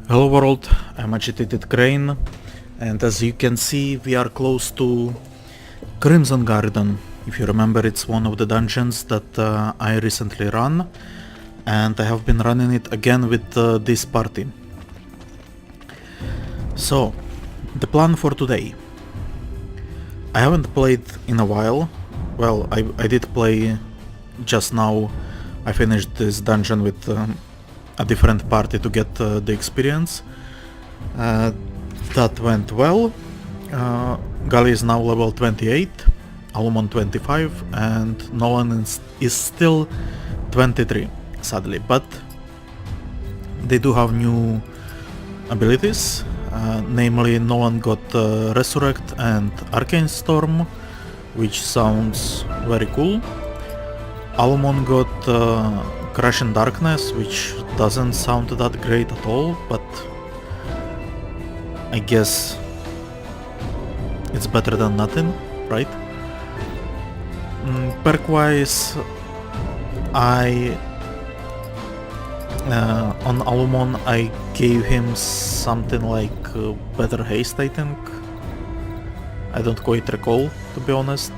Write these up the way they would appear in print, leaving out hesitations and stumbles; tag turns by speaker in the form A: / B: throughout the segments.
A: Hello world, I'm Agitated Crane, and as you can see we are close to Crimson Garden. If you remember, it's one of the dungeons that I recently ran, and I have been running it again with this party. So, the plan for today. I haven't played in a while. Well, I did play just now. I finished this dungeon with a different party to get the experience. That went well. Gali is now level 28, Alumon 25, and Nolan is still 23, sadly. But they do have new abilities. Namely, Nolan got Resurrect and Arcane Storm, which sounds very cool. Alumon got Crash in Darkness, which doesn't sound that great at all, but I guess it's better than nothing, right? Perk-wise, on Alumon I gave him something like better haste, I think. I don't quite recall, to be honest.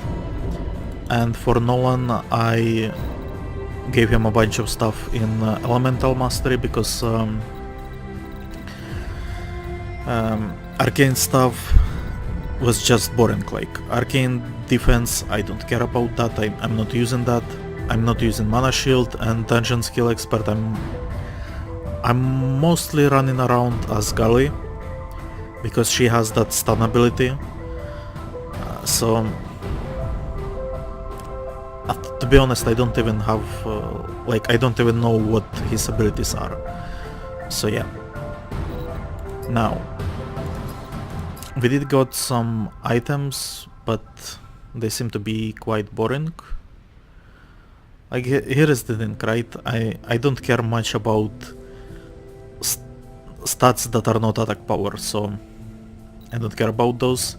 A: And for Nolan I gave him a bunch of stuff in Elemental Mastery because Arcane stuff was just boring. Like Arcane Defense, I don't care about that, I'm not using that. I'm not using Mana Shield, and Dungeon Skill Expert I'm mostly running around as Gali because she has that stun ability. So to be honest, I don't even have I don't even know what his abilities are. So yeah. Now we did got some items, but they seem to be quite boring. Like here is the thing, right? I don't care much about stats that are not attack power, so I don't care about those.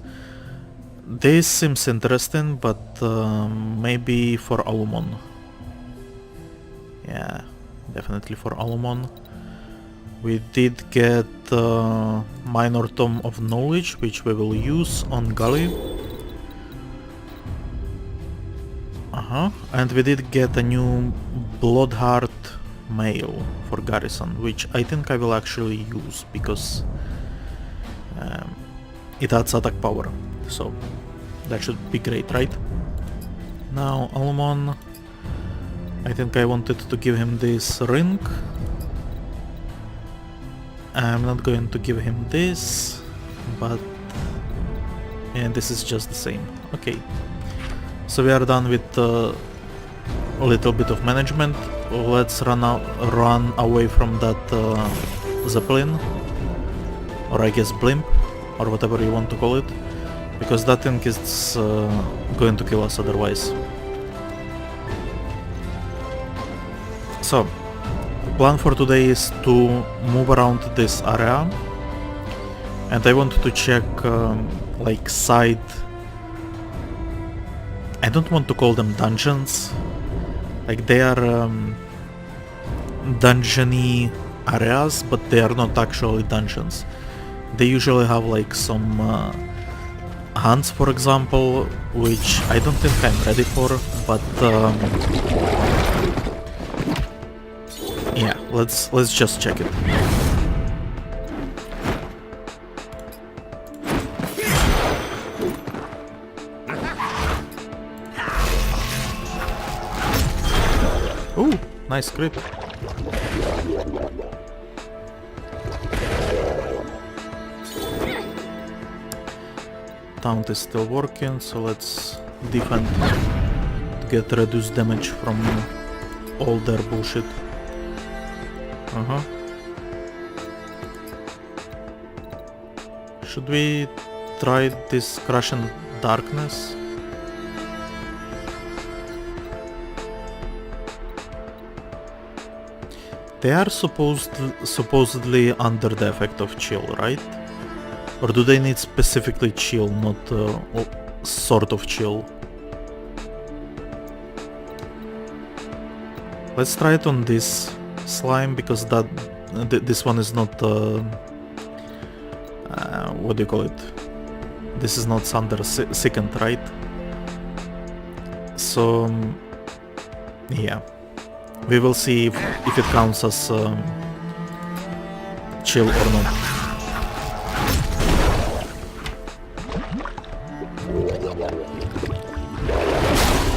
A: This seems interesting, but maybe for Alumon. Yeah, definitely for Alumon. We did get Minor Tome of Knowledge, which we will use on Gali. And we did get a new Bloodheart Mail for Garrison, which I think I will actually use because it adds attack power, so that should be great, right? Now Alumon, I think I wanted to give him this ring. I'm not going to give him this, but and this is just the same. Okay, so we are done with a little bit of management. Let's run away from that Zeppelin, or I guess blimp, or whatever you want to call it, because that thing is going to kill us otherwise. So, plan for today is to move around this area, and I want to check like side. I don't want to call them dungeons. Like they are dungeony areas, but they are not actually dungeons. They usually have like some hunts, for example, which I don't think I'm ready for, but yeah, let's just check it. Ooh, nice crit. Taunt is still working, so let's defend to get reduced damage from all their bullshit. Should we try this Crash in Darkness? They are supposedly under the effect of chill, right? Or do they need specifically chill, not sort of chill? Let's try it on this slime because that this one is not what do you call it? This is not Thunder Second, right? So yeah, we will see if it counts as chill or not.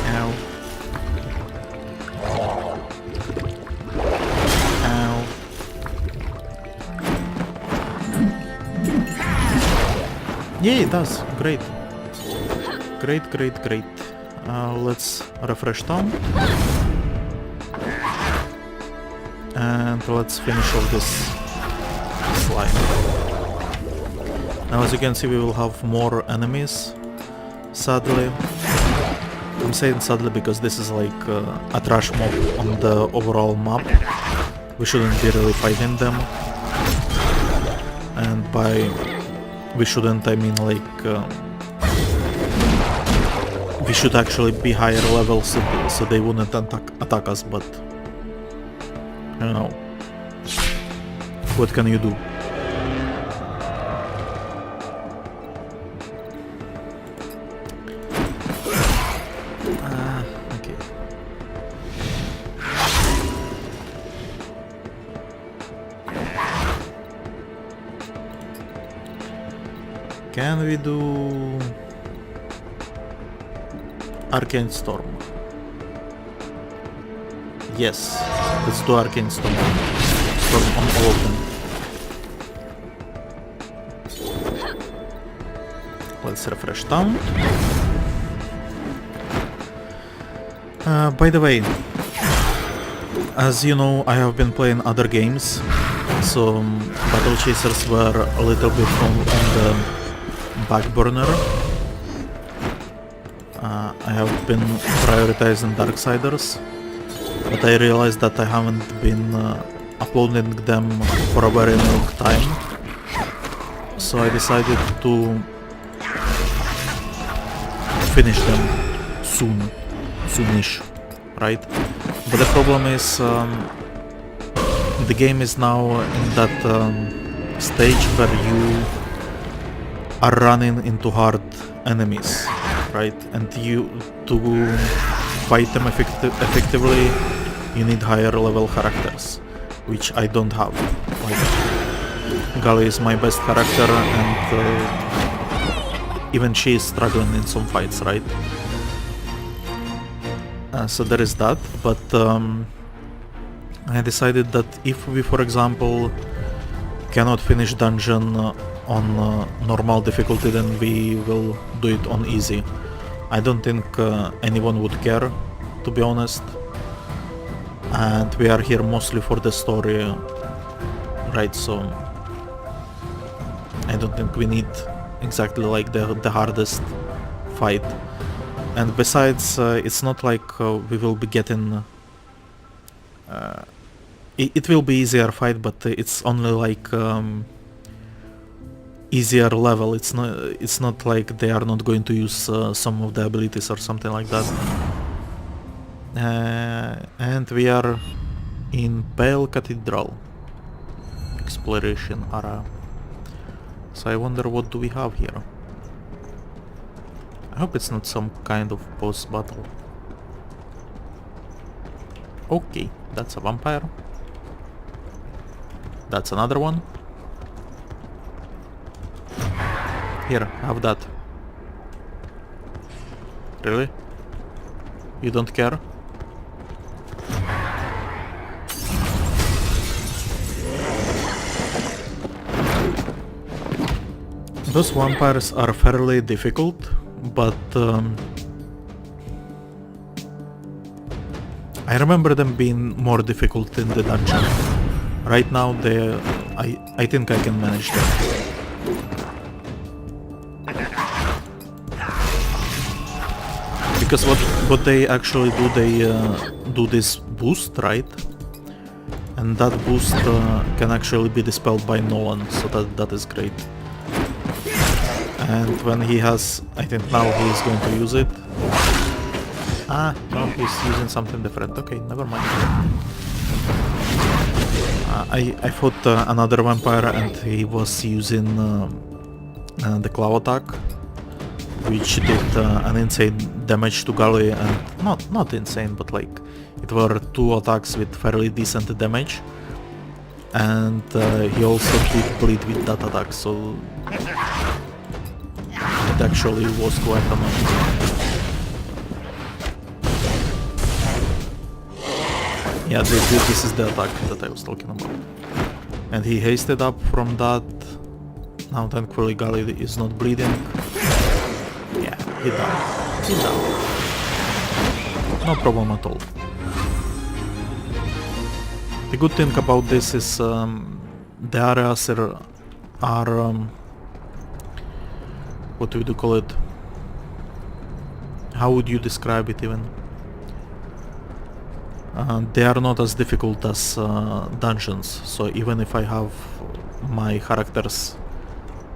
A: Ow. Ow. Yeah, it does. Great. Great, great, great. Let's refresh town. And let's finish off this slime. Now as you can see we will have more enemies, sadly. I'm saying sadly because this is like a trash mob on the overall map. We shouldn't be really fighting them. And by we shouldn't I mean like we should actually be higher levels so they wouldn't attack us, but you know, what can you do? Okay. Can we do Arcane Storm? Yes, let's do Arcane Storm on all of them. Let's refresh town. By the way, as you know, I have been playing other games, so Battle Chasers were a little bit on the back burner. I have been prioritizing Darksiders, but I realized that I haven't been uploading them for a very long time, so I decided to finish them soonish, right? But the problem is the game is now in that stage where you are running into hard enemies, right? And to fight them effectively, you need higher level characters, which I don't have. Like, Gali is my best character, and even she is struggling in some fights, right? So there is that, but I decided that if we, for example, cannot finish dungeon on normal difficulty, then we will do it on easy. I don't think anyone would care, to be honest. And we are here mostly for the story, right? So I don't think we need exactly like the hardest fight. And besides, it's not like we will be getting... it will be easier fight, but it's only like easier level. It's not like they are not going to use some of the abilities or something like that. And we are in Pale Cathedral exploration area. So I wonder what do we have here. I hope it's not some kind of boss battle. Okay, that's a vampire. That's another one. Here, have that. Really? You don't care? Those vampires are fairly difficult, but I remember them being more difficult in the dungeon. Right now, I think I can manage them. Because what they actually do, they do this boost, right? And that boost can actually be dispelled by Nolan, so that is great. And when he has, I think now he is going to use it. Ah, no, he's using something different. Okay, never mind. I fought another vampire and he was using the claw attack, which did an insane damage to Gully, and not insane, but like it were two attacks with fairly decent damage, and he also did bleed with that attack, so it actually was quite annoying. Yeah, this is the attack that I was talking about. And he hasted up from that. Now thankfully Gully is not bleeding. Yeah, he died. He died. No problem at all. The good thing about this is the areas are what would you call it? How would you describe it even? They are not as difficult as dungeons, so even if I have my characters,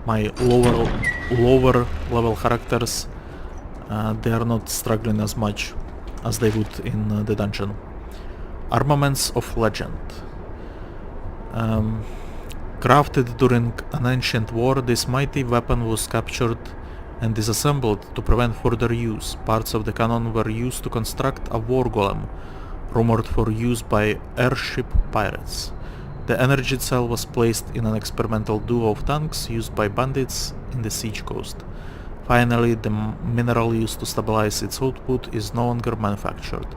A: my lower level characters, they are not struggling as much as they would in the dungeon. Armaments of Legend. Crafted during an ancient war, this mighty weapon was captured and disassembled to prevent further use. Parts of the cannon were used to construct a war golem, rumored for use by airship pirates. The energy cell was placed in an experimental duo of tanks used by bandits in the siege coast. Finally, the mineral used to stabilize its output is no longer manufactured.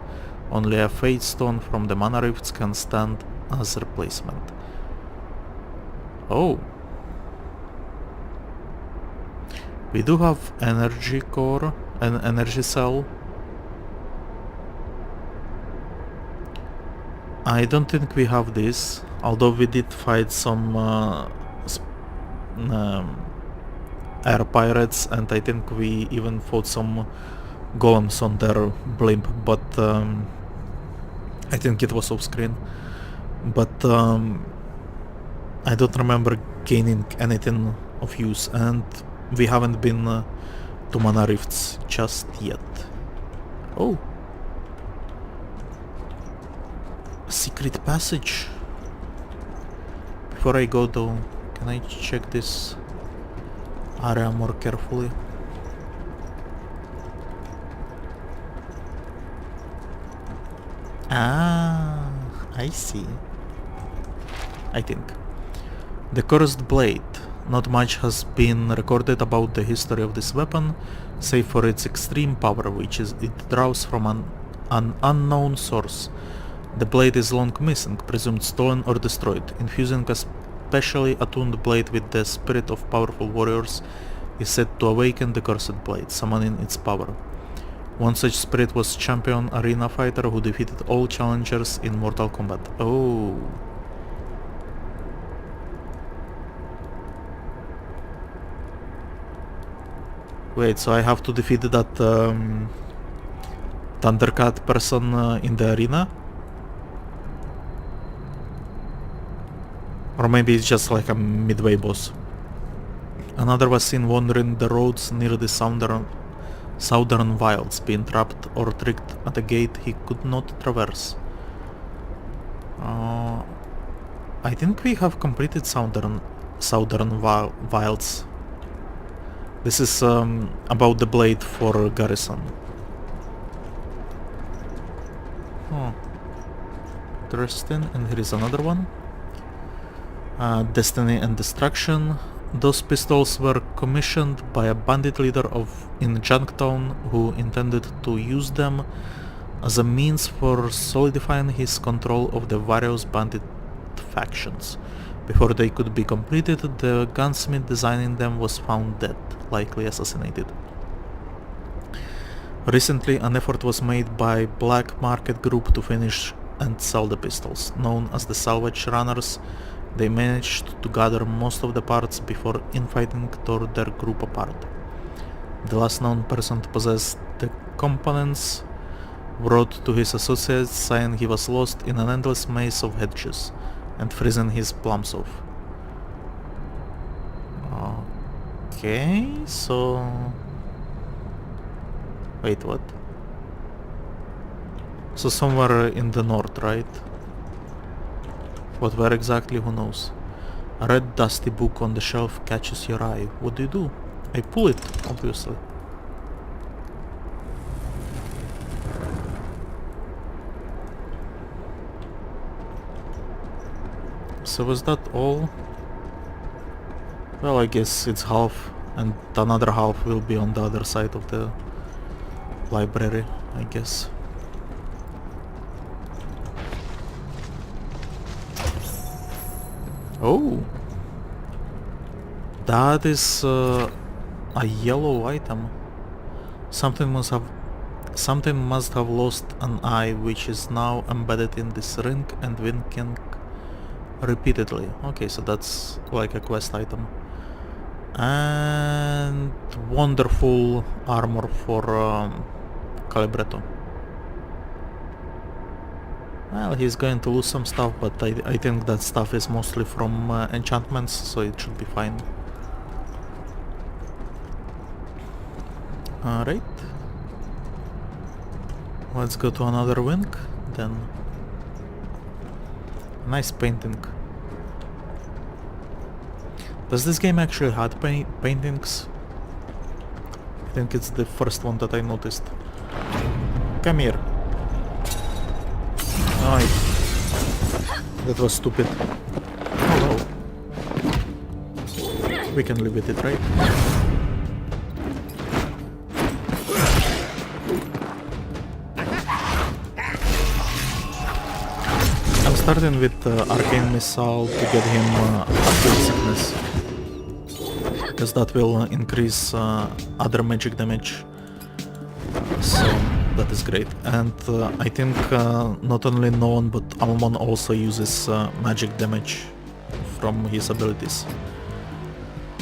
A: Only a fate stone from the mana rifts can stand as replacement. Oh. We do have energy core, an energy cell. I don't think we have this, although we did fight some air pirates, and I think we even fought some golems on their blimp, but I think it was off screen. But I don't remember gaining anything of use, and we haven't been to Mana Rifts just yet. Oh! Secret passage. Before I go though, can I check this area more carefully? Ah, I see. I think. The Cursed Blade. Not much has been recorded about the history of this weapon, save for its extreme power, which it draws from an unknown source. The blade is long missing, presumed stolen or destroyed. Infusing a specially attuned blade with the spirit of powerful warriors is said to awaken the Cursed Blade, summoning its power. One such spirit was champion arena fighter who defeated all challengers in Mortal Kombat. Oh. Wait, so I have to defeat that Thundercat person in the arena? Or maybe it's just like a midway boss. Another was seen wandering the roads near the southern wilds, being trapped or tricked at a gate he could not traverse. I think we have completed southern wilds. This is about the blade for Garrison. Oh. Interesting, and here is another one. Destiny and Destruction. Those pistols were commissioned by a bandit leader in Junktown who intended to use them as a means for solidifying his control of the various bandit factions. Before they could be completed, the gunsmith designing them was found dead, likely assassinated. Recently, an effort was made by Black Market Group to finish and sell the pistols. Known as the Salvage Runners, they managed to gather most of the parts before infighting tore their group apart. The last known person to possess the components wrote to his associates saying he was lost in an endless maze of hedges and freezing his plums off. Okay, so... Wait, what? So somewhere in the north, right? What where exactly, who knows? A red dusty book on the shelf catches your eye. What do? I pull it, obviously. So was that all? Well, I guess it's half, and another half will be on the other side of the library, I guess. Oh! That is a yellow item. Something must have lost an eye, which is now embedded in this ring and winking repeatedly. Okay, so that's like a quest item. And wonderful armor for Calibretto. Well, he's going to lose some stuff, but I think that stuff is mostly from enchantments, so it should be fine. Alright. Let's go to another wing, then. Nice painting. Does this game actually have paintings? I think it's the first one that I noticed. Come here. Oh, that was stupid. Hello. We can live with it, right? I'm starting with Arcane Missile to get him Acute Sickness, because that will increase other magic damage, so that is great. And I think not only Noan but Almon also uses magic damage from his abilities.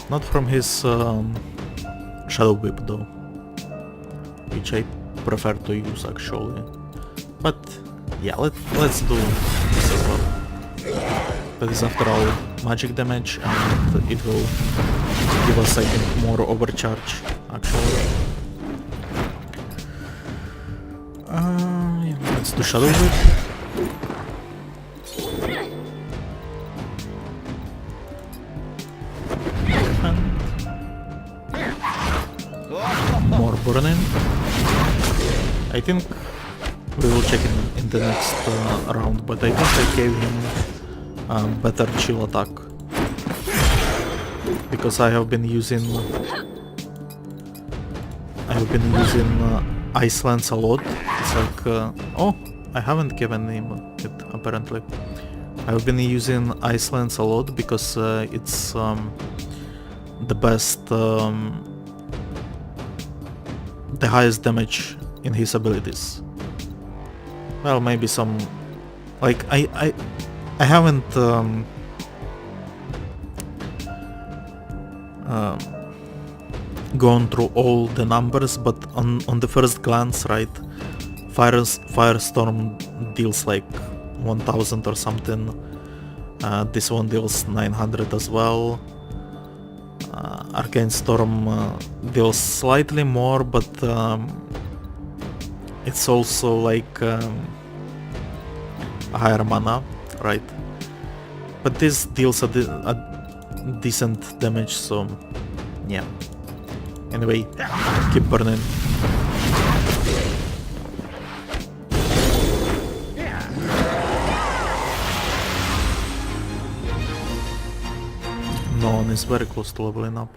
A: Not from his Shadow Whip though, which I prefer to use actually. But yeah, let's do this as well. That is after all magic damage, and it will give us, I think, more overcharge actually. Yeah, let's do Shadow Whip. And more burning. I think we will check in the next round, but I think I gave him better chill attack, because I have been using Ice Lance a lot. It's like oh, I haven't given him it apparently. I've been using Ice Lance a lot because it's the best, the highest damage in his abilities. Well, maybe some, like I haven't gone through all the numbers, but on the first glance, right, Firestorm deals like 1000 or something. This one deals 900 as well. Arcane Storm deals slightly more, but it's also like a higher mana, right? But this deals a decent damage, so yeah. Anyway, keep burning. No one is very close to leveling up.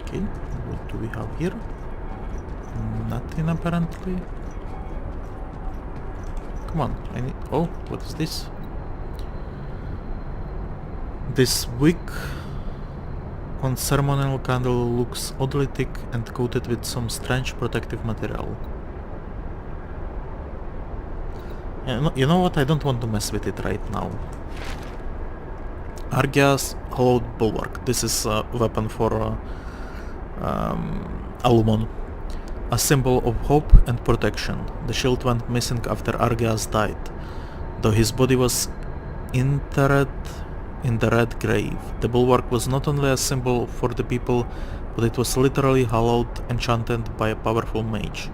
A: Okay, what do we have here? Nothing apparently. Come on, I need... Oh, what is this? This wick on ceremonial candle looks oddly thick and coated with some strange protective material. You know what? I don't want to mess with it right now. Argia's Hollowed Bulwark. This is a weapon for Alumon. A symbol of hope and protection. The shield went missing after Argias died, though his body was interred in the red grave. The bulwark was not only a symbol for the people, but it was literally hallowed, enchanted by a powerful mage.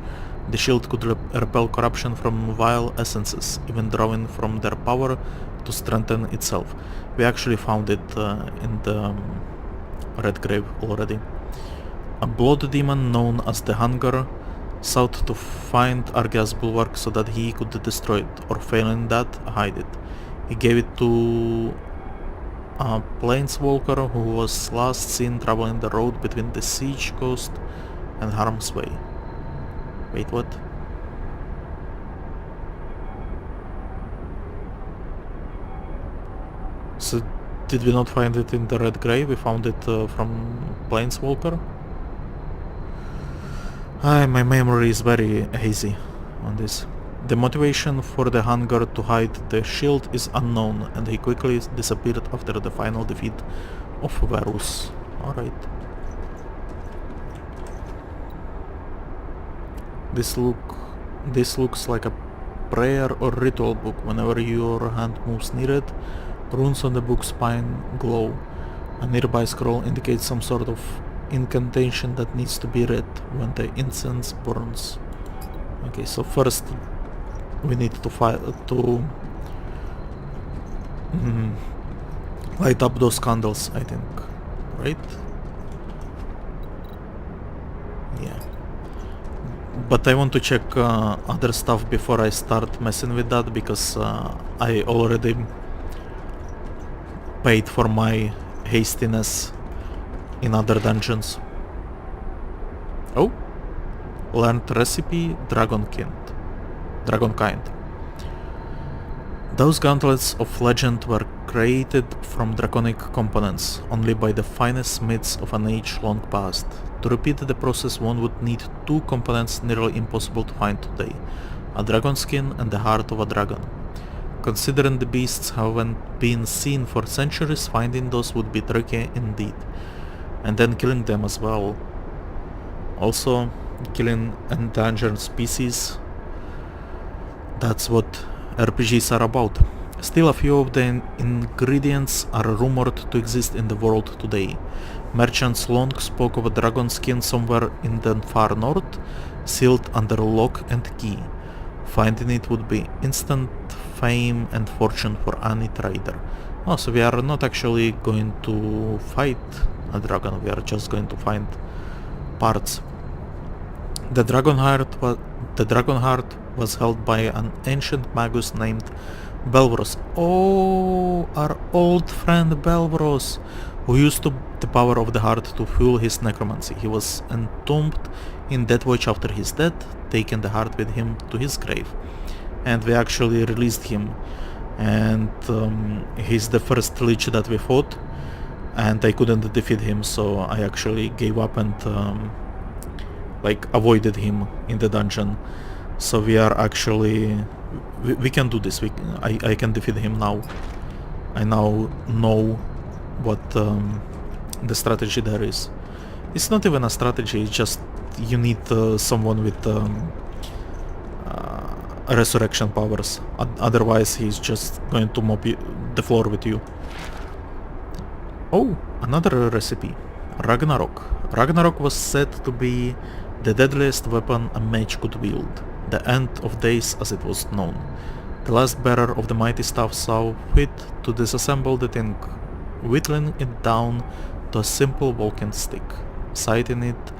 A: The shield could repel corruption from vile essences, even drawing from their power to strengthen itself. We actually found it in the Red Grave already. A blood demon known as the Hunger sought to find Argia's bulwark so that he could destroy it, or failing that, hide it. He gave it to a planeswalker who was last seen traveling the road between the Siege Coast and Harm's Way. Wait, what? So, did we not find it in the Red Grave? We found it from Planeswalker? My memory is very hazy on this. The motivation for the Hunger to hide the shield is unknown, and he quickly disappeared after the final defeat of Varus. Alright. This looks like a prayer or ritual book. Whenever your hand moves near it, runes on the book's spine glow. A nearby scroll indicates some sort of incantation that needs to be read when the incense burns. Okay, so first we need to light up those candles, I think, right? Yeah. But I want to check other stuff before I start messing with that, because I already paid for my hastiness in other dungeons. Oh, learned recipe Dragonkind. Those gauntlets of legend were created from draconic components, only by the finest smiths of an age long past. To repeat the process, one would need two components nearly impossible to find today: a dragon skin and the heart of a dragon. Considering the beasts haven't been seen for centuries, finding those would be tricky indeed. And then killing them as well. Also, killing endangered species. That's what RPGs are about. Still, a few of the ingredients are rumored to exist in the world today. Merchants long spoke of a dragon skin somewhere in the far north, sealed under lock and key. Finding it would be instant fame and fortune for any trader. Oh, so we are not actually going to fight a dragon, we are just going to find parts. The dragon heart was held by an ancient magus named Belvros. Oh, our old friend Belvros, who used the power of the heart to fuel his necromancy. He was entombed in Deathwatch after his death, taking the heart with him to his grave. And we actually released him. And he's the first lich that we fought, and I couldn't defeat him, so I actually gave up and avoided him in the dungeon. So we are actually... We can do this. I can defeat him now. I now know what the strategy there is. It's not even a strategy, it's just you need someone with resurrection powers. Otherwise he's just going to mop the floor with you. Oh, another recipe. Ragnarok. Ragnarok was said to be the deadliest weapon a mage could wield. The end of days as it was known. The last bearer of the mighty staff saw fit to disassemble the thing, whittling it down to a simple walking stick, citing it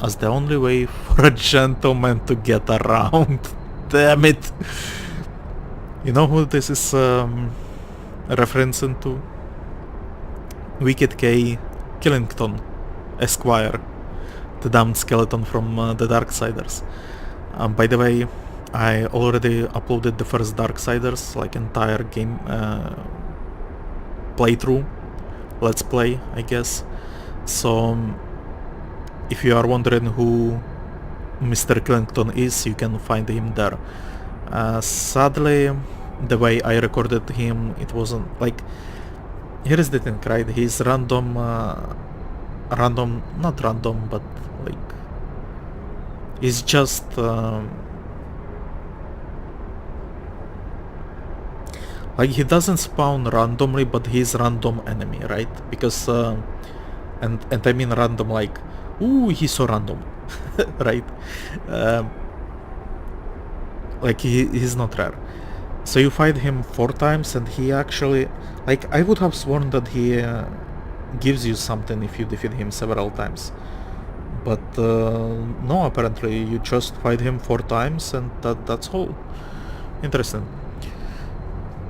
A: as the only way for a gentleman to get around. Damn it! You know who this is referencing to? Wicked K. Killington, Esquire, the damned skeleton from the Darksiders. By the way, I already uploaded the first Darksiders, entire game playthrough, let's play, I guess. So, if you are wondering who Mr. Killington is, you can find him there. Sadly, the way I recorded him, it wasn't here is the thing, right? He's random, not random, but he's just he doesn't spawn randomly, but he's random enemy, right? Because and I mean random ooh, he's so random. Right? Like he's not rare. So you fight him 4 times and he actually, like, I would have sworn that he gives you something if you defeat him several times. But no, apparently you just fight him 4 times and that's all. Interesting.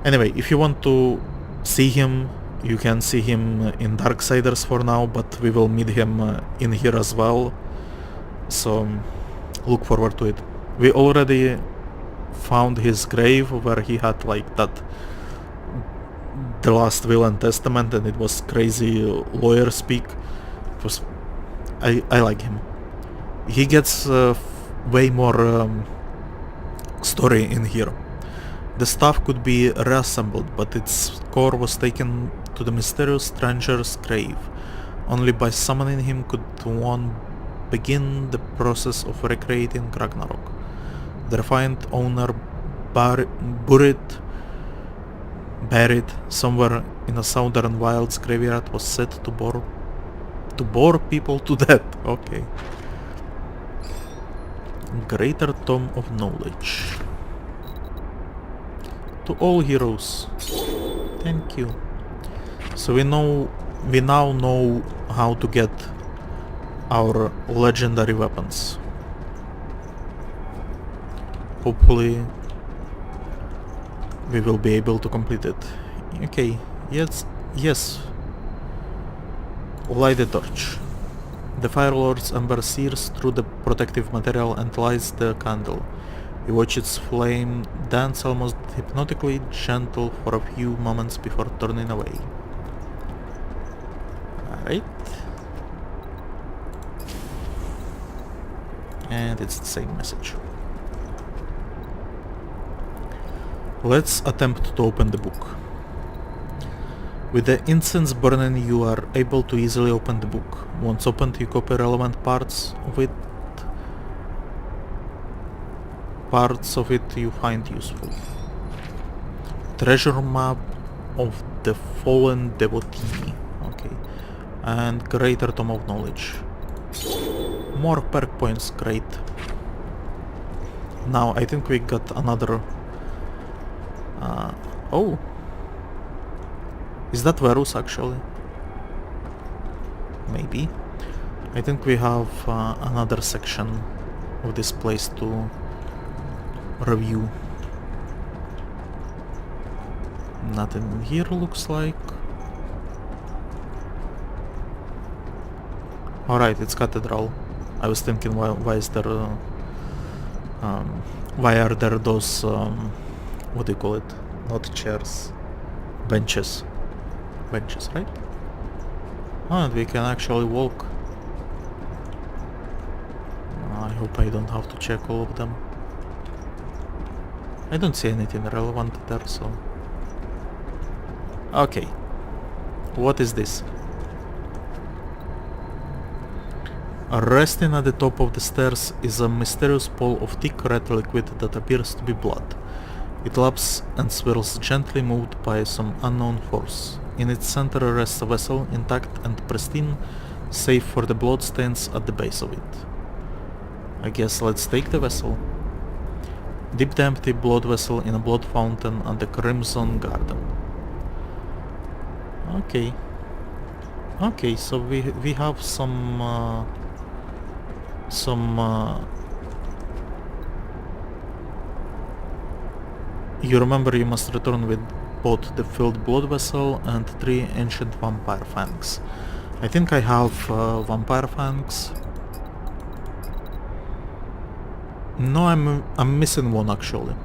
A: Anyway, if you want to see him, you can see him in Darksiders for now, but we will meet him in here as well. So look forward to it. We already found his grave where he had like that the last will and testament, and it was crazy lawyer speak. It was, I like him. He gets way more story in here. The staff could be reassembled, but its core was taken to the mysterious stranger's grave. Only by summoning him could one begin the process of recreating Ragnarok. The refined owner buried somewhere in a southern wilds graveyard was said to bore people to death. Okay. Greater Tome of Knowledge. To all heroes. Thank you. So we now know how to get our legendary weapons. Hopefully we will be able to complete it. Okay, yes. Light the torch. The Fire Lord's ember sears through the protective material and lights the candle. You watch its flame dance almost hypnotically gentle for a few moments before turning away. Alright. And it's the same message. Let's attempt to open the book. With the incense burning, you are able to easily open the book. Once opened, you copy relevant parts of it you find useful. Treasure map of the fallen devotee. Okay. And Greater Tome of Knowledge. More perk points, great. Now I think we got another... oh. Is that Varus actually? Maybe. I think we have another section of this place to review. Nothing here looks like. Alright, it's Cathedral. I was thinking why is there why are there those what do you call it? Not chairs. Benches, right? Oh, and we can actually walk. I hope I don't have to check all of them. I don't see anything relevant there, so... Okay. What is this? Resting at the top of the stairs is a mysterious pool of thick red liquid that appears to be blood. It laps and swirls gently, moved by some unknown force. In its center rests a vessel, intact and pristine, save for the bloodstains at the base of it. I guess let's take the vessel. Dip the empty blood vessel in a blood fountain at the Crimson Garden. Okay. Okay, so we have some you remember you must return with both the filled blood vessel and 3 ancient vampire fangs. I think I have vampire fangs. No, I'm missing one actually.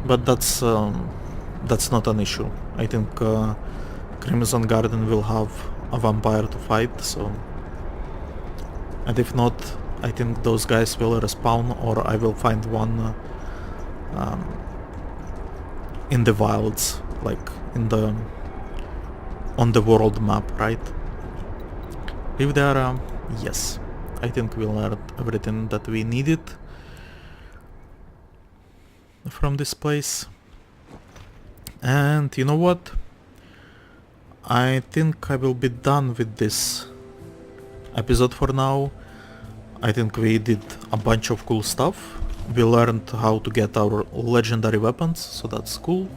A: But that's not an issue. I think Crimson Garden will have a vampire to fight, so... And if not, I think those guys will respawn, or I will find one in the wilds, like on the world map, right? If there are, yes. I think we learned everything that we needed from this place. And you know what? I think I will be done with this episode for now. I think we did a bunch of cool stuff. we learned how to get our legendary weapons, so that's cool.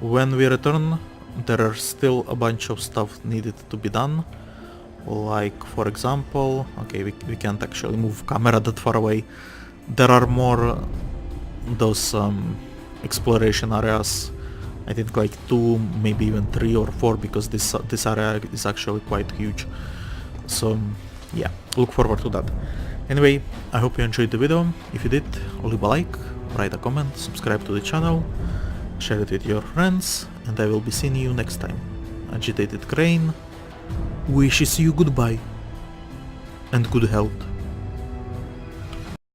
A: When we return, there are still a bunch of stuff needed to be done. Like, for example, okay, we can't actually move camera that far away. There are more those exploration areas. I think like 2, maybe even 3 or 4, because this area is actually quite huge. So yeah, look forward to that. Anyway, I hope you enjoyed the video. If you did, leave a like, write a comment, subscribe to the channel, share it with your friends, and I will be seeing you next time. Agitated Crane wishes you goodbye and good health.